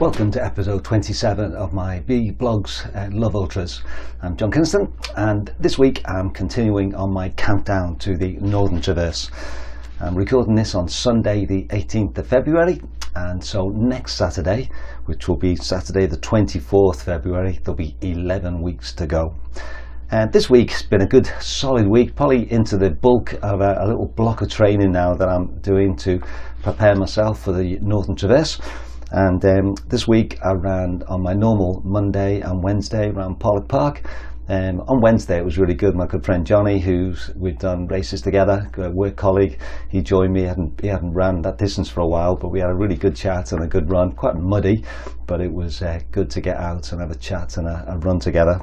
Welcome to episode 27 of my B Blogs Love Ultras. I'm John Kinston, and this week I'm continuing on my countdown to the Northern Traverse. I'm recording this on Sunday the 18th of February, and so next Saturday, which will be Saturday the 24th February, there'll be 11 weeks to go. And this week's been a good solid week, probably into the bulk of a little block of training now that I'm doing to prepare myself for the Northern Traverse. And this week I ran on my normal Monday and Wednesday around Pollock Park. On Wednesday it was really good. My good friend Johnny, we've done races together, a work colleague, he joined me. He hadn't ran that distance for a while, but we had a really good chat and a good run. Quite muddy, but it was good to get out and have a chat and a run together.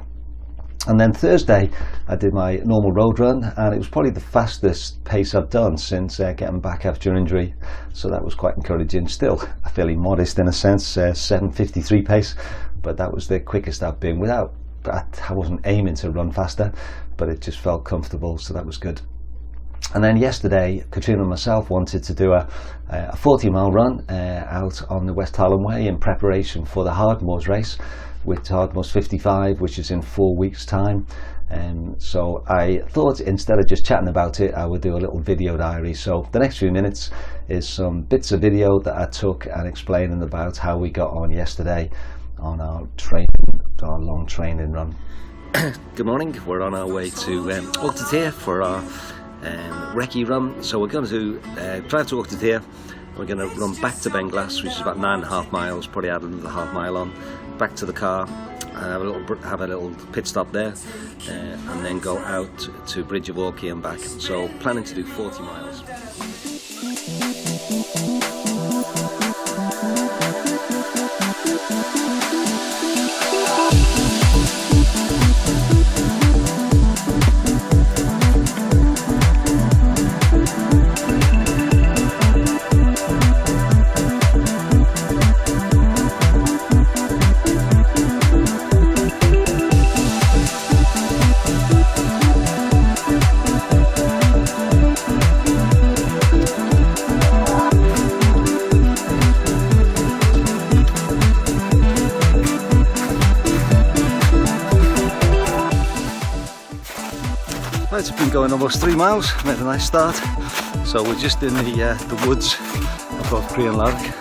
And then Thursday I did my normal road run, and it was probably the fastest pace I've done since getting back after injury, so that was quite encouraging. Still fairly modest in a sense, 7:53 pace, but that was the quickest I've been without. I wasn't aiming to run faster, but it just felt comfortable, so that was good. And then yesterday Katrina and myself wanted to do a 40-mile run out on the West Highland Way in preparation for the Hardmoors race, with Hardmoors 55, which is in 4 weeks' time. So I thought instead of just chatting about it, I would do a little video diary. So the next few minutes is some bits of video that I took and explaining about how we got on yesterday on our long training run. Good morning, we're on our way to Auchtertyre for our recce run. So we're going to drive to Auchtertyre. We're going to run back to Beinglas, which is about 9.5 miles, probably add another half mile on, back to the car, have a little pit stop there, and then go out to Bridge of Orchy and back. So planning to do 40 miles. It's been going almost 3 miles, made a nice start. So we're just in the woods above Crianlarich,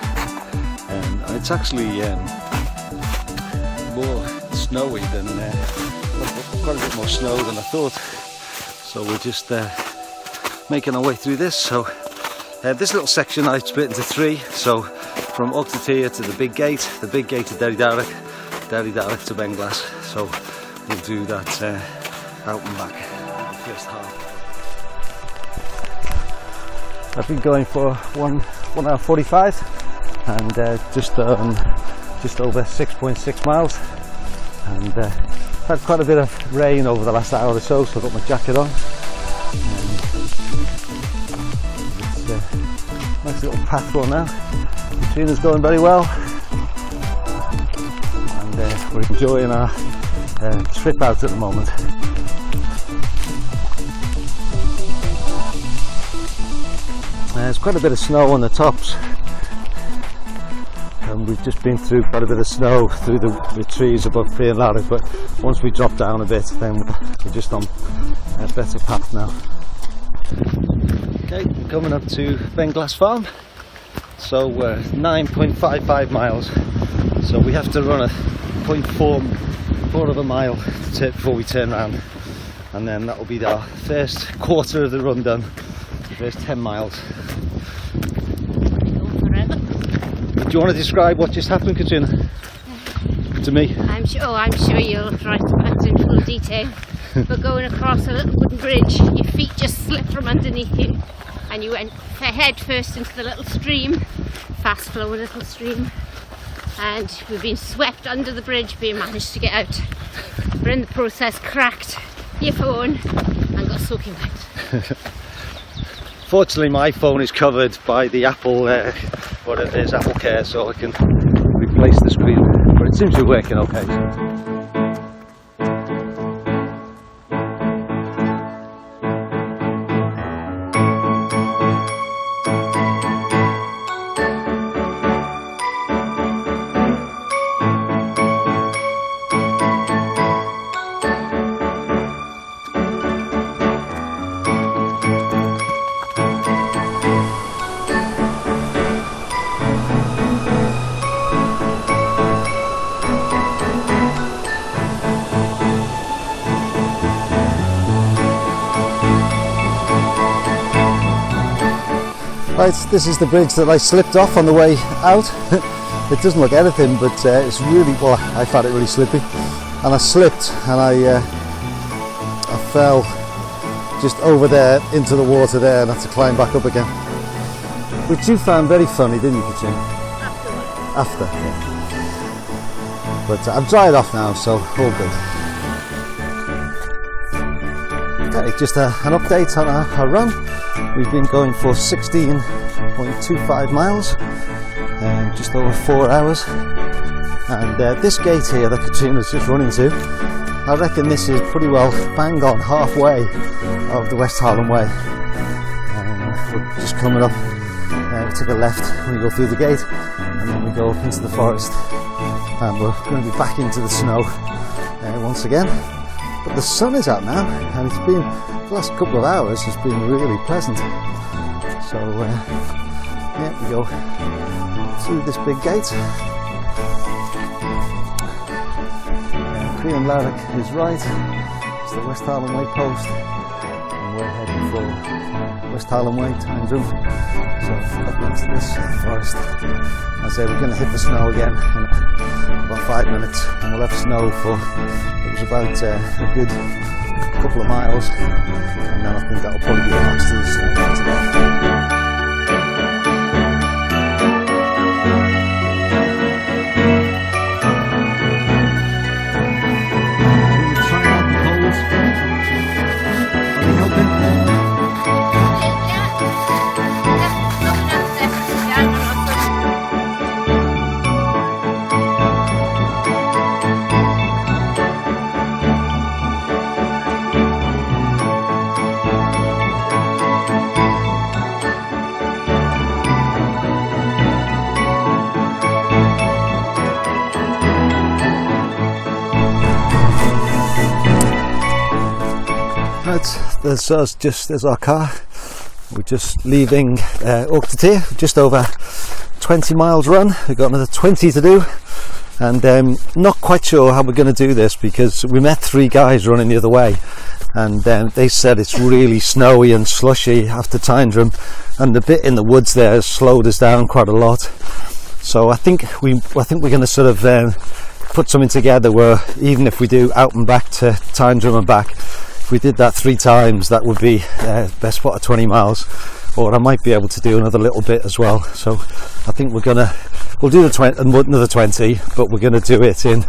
and it's actually more snowy than, quite a bit more snow than I thought. So we're just making our way through this. So this little section I split into 3. So from Auchtertyre to the big gate to Derrydarragh, Derrydarragh to Beinglas. So we'll do that out and back. First half. I've been going for 1 hour 45 and just over 6.6 miles, and had quite a bit of rain over the last hour or so, so I've got my jacket on. It's a nice little path run now. Katrina's going very well, and we're enjoying our trip out at the moment. There's quite a bit of snow on the tops, and we've just been through quite a bit of snow through the trees above Crianlarich, but once we drop down a bit, then we're just on a better path now. Okay, coming up to Beinglas Farm. So we're 9.55 miles, so we have to run a 0.4 of a mile before we turn around, and then that will be our first quarter of the run done. First 10 miles. Do you want to describe what just happened, Katrina? To me? I'm sure you'll write about it in full detail. But going across a little wooden bridge, your feet just slipped from underneath you, and you went head first into the little stream, fast flowing little stream, and we've been swept under the bridge, but you managed to get out. But in the process, cracked your phone and got soaking wet. Fortunately, my phone is covered by the Apple, what it is, Apple Care, so I can replace the screen, but it seems to be working okay. Right, this is the bridge that I slipped off on the way out. It doesn't look anything, but it's really, well, I found it really slippy, and I slipped and I fell just over there into the water there and had to climb back up again, which you found very funny, didn't you, Katrina? After, yeah. But I've dried off now, so all good. Okay, just an update on our run. We've been going for 16.25 miles, just over 4 hours. And this gate here that Katrina's just run into, I reckon this is pretty well bang on halfway of the West Harlem Way. We're just coming up, we took a left and we go through the gate, and then we go up into the forest, and we're going to be back into the snow once again. But the sun is out now, and it's been, the last couple of hours has been really pleasant. So yeah, we go through this big gate. Crean Larrick is right, it's the West Harlem Way post, and we're heading for West Harlem Way Tyndrum. So up into this forest. As I say, we're going to hit the snow again in about 5 minutes, and we'll have snow for, it was about a good couple of miles, and then I think that'll probably be the max to the snow today. There's us, there's our car. We're just leaving Auchterty, just over 20 miles run. We've got another 20 to do, and not quite sure how we're going to do this, because we met 3 guys running the other way, and they said it's really snowy and slushy after Tyndrum, and the bit in the woods there has slowed us down quite a lot. So I think we're going to sort of put something together where even if we do out and back to Tyndrum and back, if we did that 3 times, that would be best part of 20 miles, or I might be able to do another little bit as well. So I think we'll do another 20, but we're going to do it in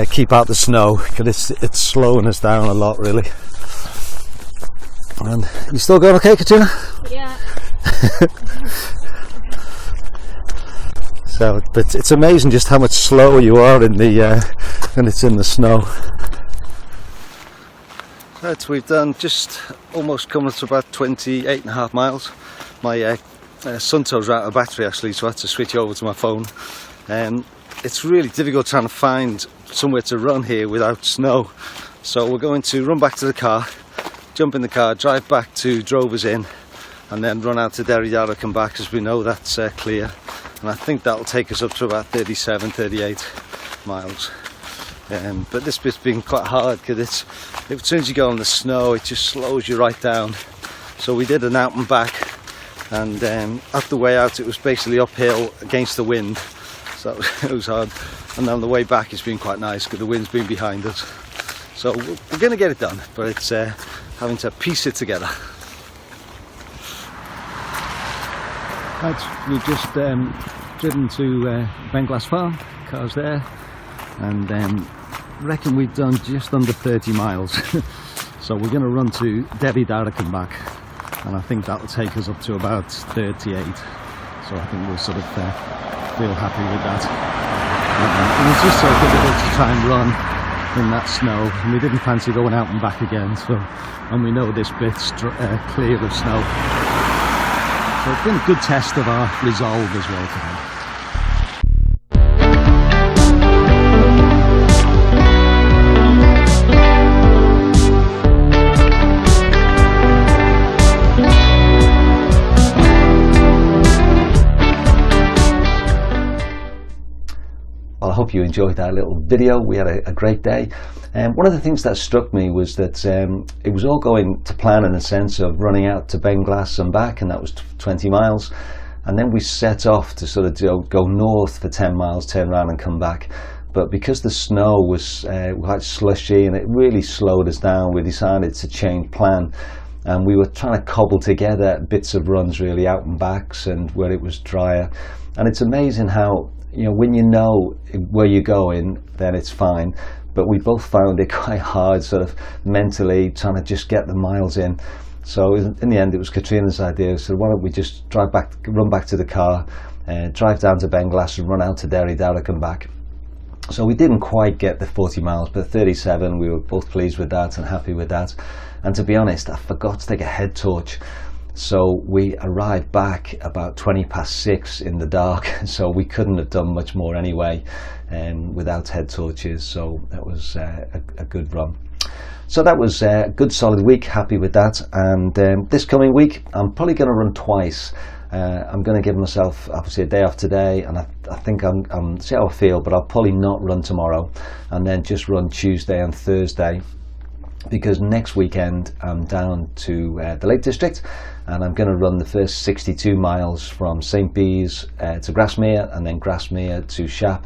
keep out the snow, because it's slowing us down a lot, really. And you still going okay, Katrina? Yeah. So, but it's amazing just how much slower you are in the when it's in the snow. Right, we've done just almost coming to about 28.5 miles. My Sunto's out of battery actually, so I had to switch over to my phone. It's really difficult trying to find somewhere to run here without snow. So we're going to run back to the car, jump in the car, drive back to Drovers Inn, and then run out to Derry Darroch and back, as we know that's clear. And I think that'll take us up to about 37, 38 miles. But this bit's been quite hard, because as soon as you go on the snow, it just slows you right down. So we did an out and back, and at the way out it was basically uphill against the wind, so it was hard. And on the way back it's been quite nice, because the wind's been behind us. So we're going to get it done, but it's having to piece it together. Right, we've just driven to Benglass Farm, car's there, and reckon we've done just under 30 miles. So we're going to run to Derry Darroch and back, and I think that'll take us up to about 38. So I think we'll sort of feel happy with that. And it's just so difficult to try and run in that snow, and we didn't fancy going out and back again. So, and we know this bit's clear of snow. So it's been a good test of our resolve as well today. hope you enjoyed that little video. We had a great day. One of the things that struck me was that it was all going to plan in the sense of running out to Beinglas and back, and that was 20 miles. And then we set off to sort of go north for 10 miles, turn around and come back. But because the snow was quite slushy and it really slowed us down, we decided to change plan. And we were trying to cobble together bits of runs really out and backs and where it was drier. And it's amazing how, when you know where you're going, then it's fine. But we both found it quite hard sort of mentally trying to just get the miles in. So in the end, it was Katrina's idea. So why don't we just run back to the car, drive down to Beinglas and run out to Derry Darragh and back. So we didn't quite get the 40 miles, but 37, we were both pleased with that and happy with that. And to be honest, I forgot to take a head torch. So we arrived back about 6:20 in the dark. So we couldn't have done much more anyway without head torches. So that was a good run. So that was a good solid week, happy with that. And this coming week, I'm probably going to run twice. I'm going to give myself obviously a day off today, and I think I'm see how I feel, but I'll probably not run tomorrow and then just run Tuesday and Thursday, because next weekend I'm down to the Lake District and I'm going to run the first 62 miles from St Bees to Grasmere and then Grasmere to Shap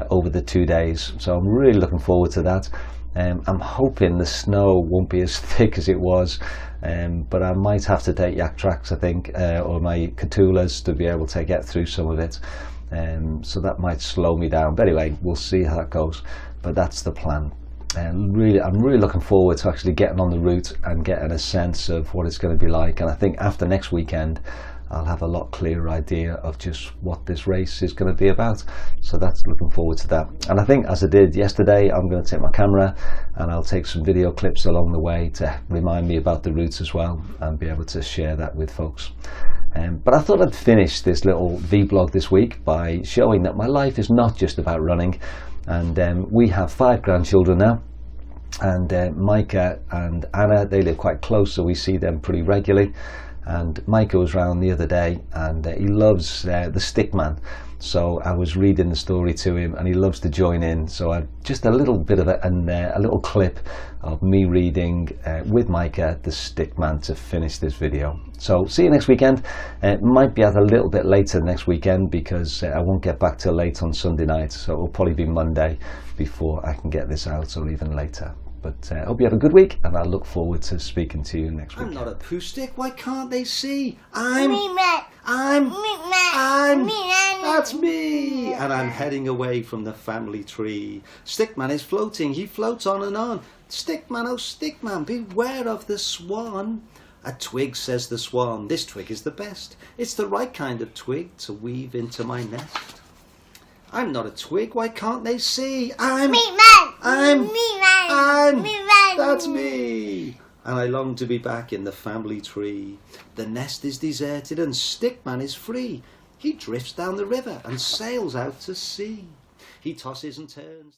over the 2 days. So I'm really looking forward to that. I'm hoping the snow won't be as thick as it was, but I might have to take yak tracks, I think, or my Katulas to be able to get through some of it. So that might slow me down. But anyway, we'll see how that goes. But that's the plan. And I'm really looking forward to actually getting on the route and getting a sense of what it's going to be like. And I think after next weekend, I'll have a lot clearer idea of just what this race is going to be about. So that's looking forward to that. And I think, as I did yesterday, I'm going to take my camera and I'll take some video clips along the way to remind me about the routes as well and be able to share that with folks. But I thought I'd finish this little vlog this week by showing that my life is not just about running. And we have 5 grandchildren now. And Micah and Anna, they live quite close, so we see them pretty regularly. And Micah was round the other day and he loves the Stickman. So I was reading the story to him and he loves to join in. So I just a little bit of a little clip of me reading with Micah the Stickman to finish this video. So see you next weekend. It might be out a little bit later next weekend because I won't get back till late on Sunday night. So it'll probably be Monday before I can get this out, or even later. But I hope you have a good week, and I look forward to speaking to you next week. I'm not a poo stick. Why can't they see? That's me. And I'm heading away from the family tree. Stickman is floating. He floats on and on. Stickman, oh Stickman, beware of the swan. A twig, says the swan. This twig is the best. It's the right kind of twig to weave into my nest. I'm not a twig. Why can't they see? That's me. And I long to be back in the family tree. The nest is deserted and Stickman is free. He drifts down the river and sails out to sea. He tosses and turns.